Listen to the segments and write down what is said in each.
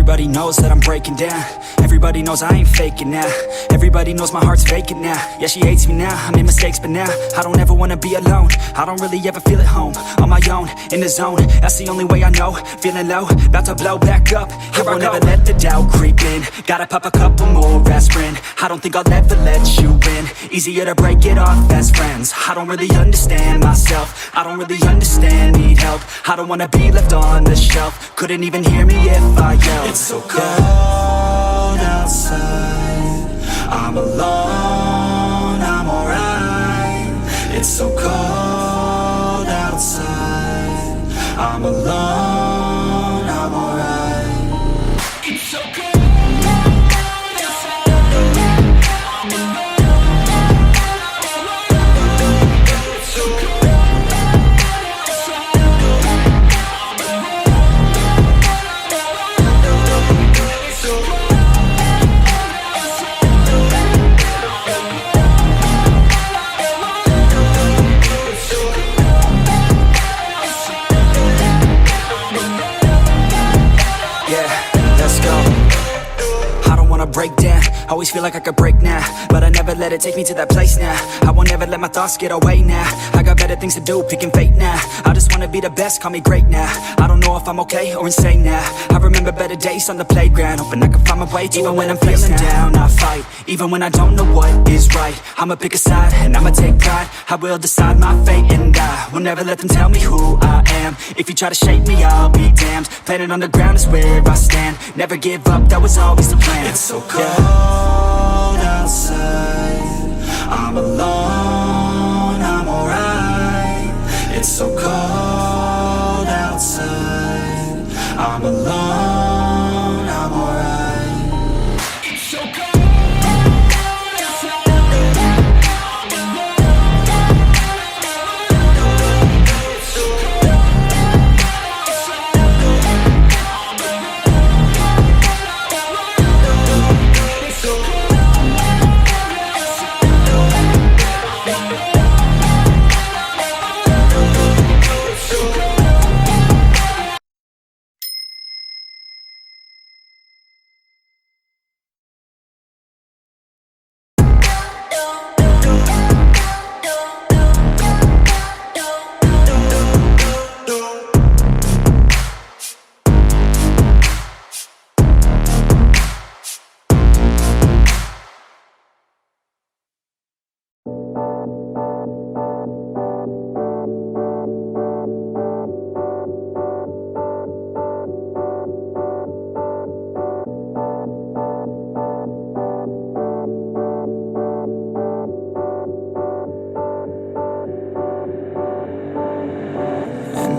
Everybody knows that I'm breaking down. Everybody knows I ain't faking now. Everybody knows my heart's vacant now. Yeah, she hates me now, I made mistakes, but now I don't ever wanna be alone. I don't really ever feel at home. On my own, in the zone, that's the only way I know. Feeling low, about to blow back up. I won't ever let the doubt creep in. Gotta pop a couple more aspirin. I don't think I'll ever let you in. Easier to break it off best friends. I don't really understand myself. I don't really understand, need help. I don't wanna be left on the shelf. Couldn't even hear me if I yelled. It's so cold outside. I'm alone, I'm alright. It's so cold outside. I'm alone, I'm alright. It's so cold. Break down, always feel like I could break now, but I never let it take me to that place now. I won't ever let my thoughts get away now. I got better things to do, picking fate now. I just wanna be the best, call me great now. I don't know if I'm okay or insane now. I remember better days on the playground, hoping I can find my way to even when I'm feeling down. I fight, even when I don't know what is right. I'ma pick a side, and I'ma take pride. I will decide my fate, and I will never let them tell me who I am. If you try to shake me, I'll be damned. Planet on the ground is where I stand. Never give up, that was always the plan. It's so cold outside. I'm alone, I'm alright. It's so cold outside. I'm alone, I'm alright. It's so cold.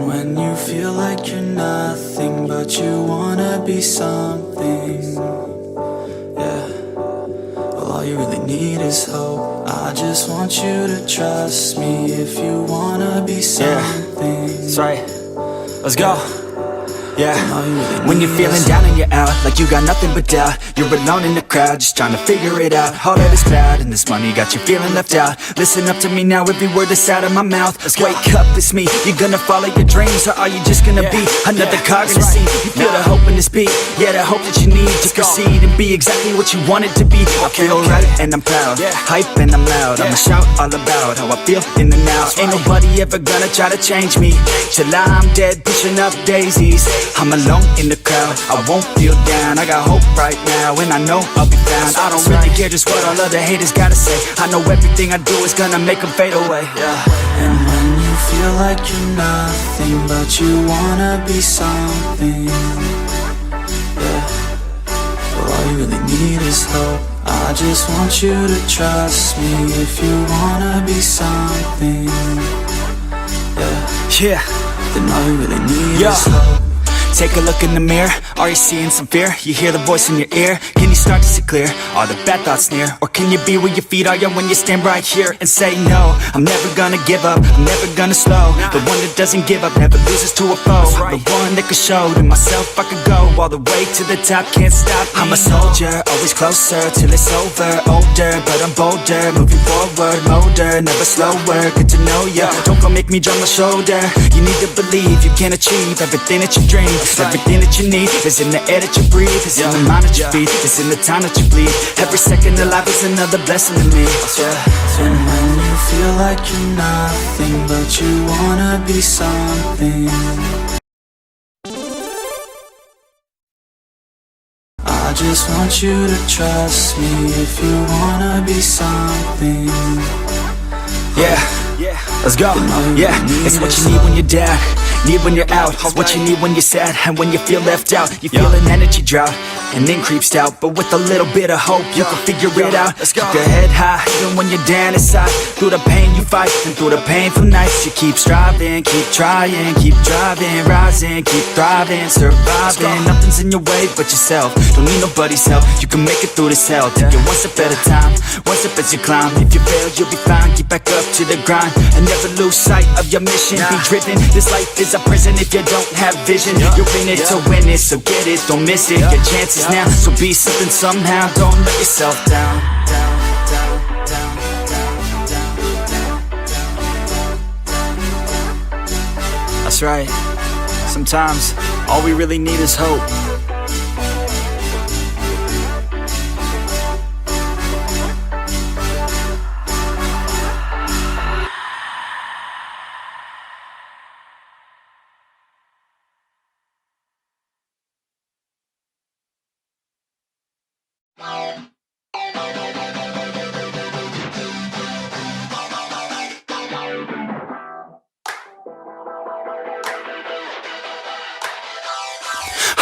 When you feel like you're nothing, but you wanna be something, yeah. Well, all you really need is hope. I just want you to trust me if you wanna be something. Yeah, that's right. Let's go. Yeah, when you're feeling down and you're out, like you got nothing but doubt. You're alone in the crowd, just trying to figure it out. All of this cloud and this money got you feeling left out. Listen up to me now, every word that's out of my mouth. Wake up, it's me, you're gonna follow your dreams, or are you just gonna be another cog in the scene? You feel the hope in this beat, yeah, the hope that you need to proceed and be exactly what you want it to be. I feel right and I'm proud, hype and I'm loud. I'ma shout all about how I feel in the now. Ain't nobody ever gonna try to change me till I'm dead, pushing up daisies. I'm alone in the crowd, I won't feel down. I got hope right now, and I know I'll be found. I don't really care just what all other haters gotta say. I know everything I do is gonna make them fade away, yeah. And when you feel like you're nothing, but you wanna be something, yeah. Well, all you really need is hope. I just want you to trust me if you wanna be something, yeah. Then all you really need is hope. Take a look in the mirror, are you seeing some fear? You hear the voice in your ear, can you start to see clear? Are the bad thoughts near? Or can you be where your feet are when you stand right here and say no? I'm never gonna give up, I'm never gonna slow. The one that doesn't give up never loses to a foe. The one that could show to myself I could go all the way to the top, can't stop me. I'm a soldier, always closer till it's over. Older, but I'm bolder, moving forward, motor, never slower. Good to know ya, don't go make me drop my shoulder. You need to believe you can achieve everything that you dream. Everything that you need is in the air that you breathe. It's in the mind that you feed. It's in the time that you bleed. Every second of life is another blessing to me. And when you feel like you're nothing, but you wanna be something, I just want you to trust me if you wanna be something. Let's go. It's what you need when you're down, need when you're out. It's what you need when you're sad and when you feel left out. You feel an energy drought and then creeps out, but with a little bit of hope you can figure it out. Keep your head high even when you're down inside. Through the pain you fight and through the painful nights you keep striving, keep trying, keep driving, rising, keep thriving, surviving. Nothing's in your way but yourself. Don't need nobody's help. You can make it through this hell. Take it one step at a time, one step as you climb. If you fail you'll be fine. Get back up to the grind and never lose sight of your mission. Be driven. This life is a prison if you don't have vision. You're in it to win it, so get it, don't miss it. Your chances now, so be something somehow. Don't let yourself down. That's right. Sometimes all we really need is hope.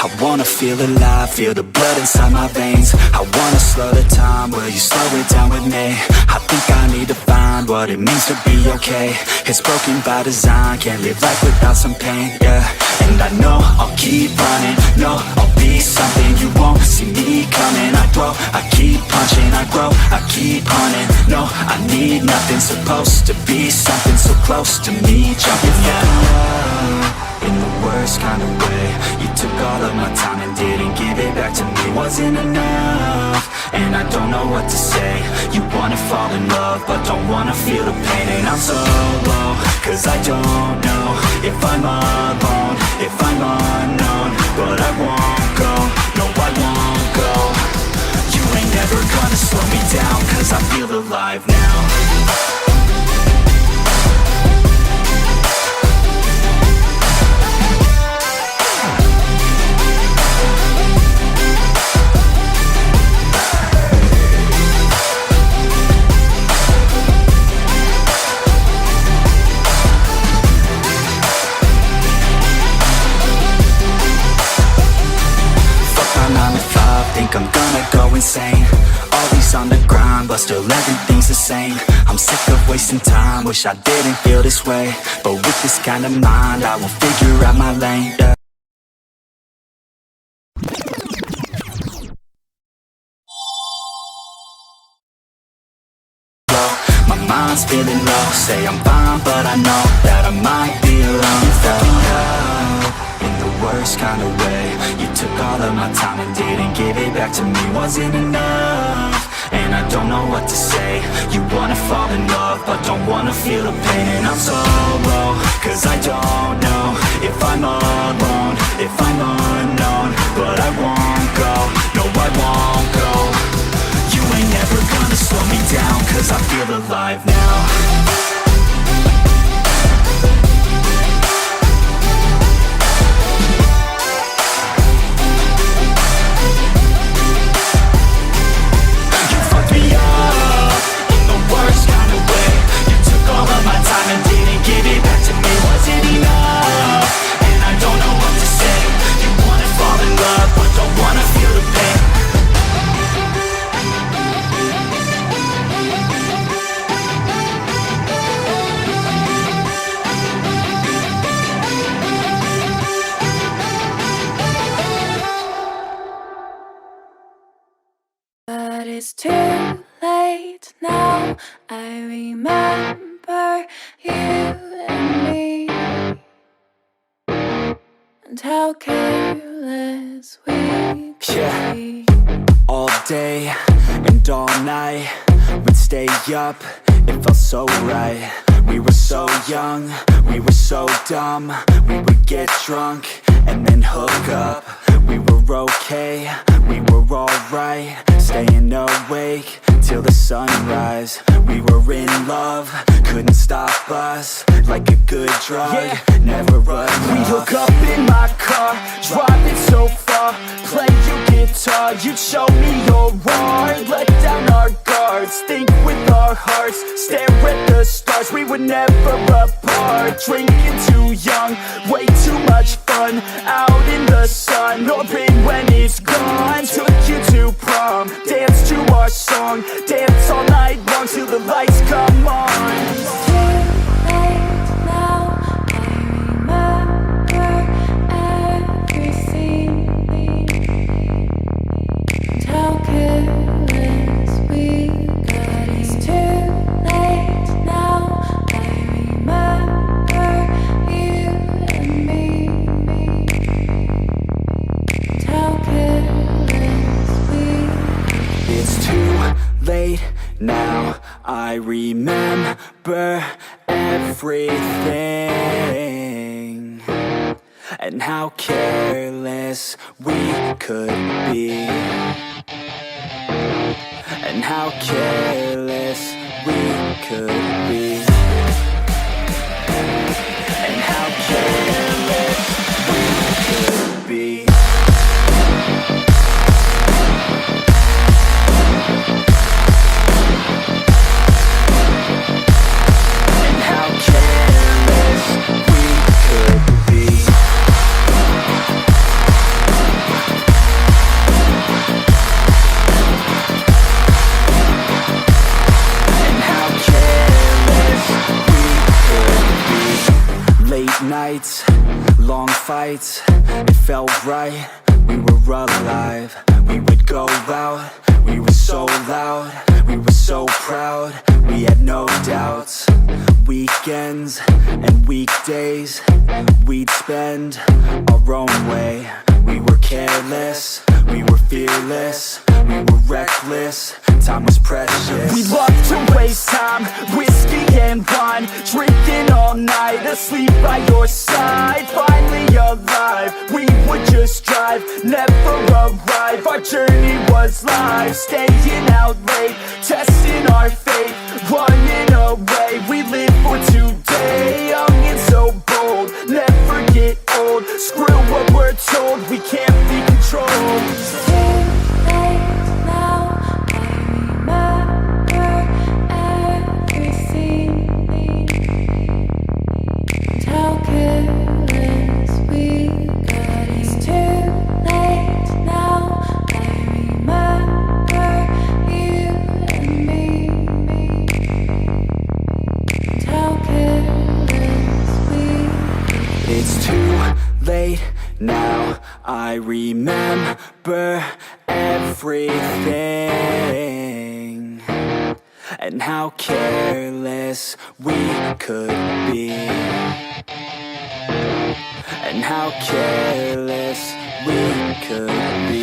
I wanna feel alive, feel the blood inside my veins. I wanna slow the time, will you slow it down with me? I think I need to find what it means to be okay. It's broken by design, can't live life without some pain, yeah. And I know I'll keep running, no, I'll be something. You won't see me coming, I grow, I keep punching, I grow, I keep hunting. No, I need nothing, supposed to be something so close to me. Jumping in the worst kind of way. You took all of my time and didn't give it back to me. Wasn't enough, and I don't know what to say. You wanna fall in love, but don't wanna feel the pain. And I'm so low, cause I don't know if I'm alone, if I'm unknown. But I won't go, no I won't go. You ain't never gonna slow me down, cause I feel alive now. Think I'm gonna go insane. Always on the grind, but still everything's the same. I'm sick of wasting time, wish I didn't feel this way. But with this kind of mind, I will figure out my lane, yeah. My mind's feeling low, say I'm fine, but I know that I might be alone. You felt me up in the worst kind of way. You took all of my time and didn't give it back to me. Wasn't enough, and I don't know what to say. You wanna fall in love, but don't wanna feel the pain. And I'm so low, cause I don't know if I'm alone, if I'm unknown. But I won't go, no I won't go. You ain't never gonna slow me down, cause I feel alive now. But it's too late now. I remember you and me, and how careless we be. All day and all night, we'd stay up, it felt so right. We were so young, we were so dumb. We would get drunk and then hook up. We were okay, we were alright, staying awake till the sunrise. We were in love, couldn't stop us, like a good drug, never enough. We hook up in my car, driving so far, play your guitar, you'd show me your art, let down our guards, think with our hearts, stare at the stars, we were never apart, drinking too young, way too much fun, out in the sun, open when it's gone, took you to prom, dance to our song, dance all night long till the lights come on. Now I remember everything, and how careless we could be, and how careless we could be, and how careless we could be. Nights, long fights, it felt right, we were alive. We would go out, we were so loud, we were so proud, we had no doubts. Weekends and weekdays, we'd spend our own way. We were careless, we were fearless, we were reckless, time was precious. We loved to waste time, whiskey and wine, drinking all night, asleep by your side. Finally alive, we would just drive, never arrive. Our journey was live, staying out late, testing our fate, running away. We live for today, young and so bold, never get old. Screw what we're told, we can't be controlled. Now I remember everything, and how careless we could be, and how careless we could be.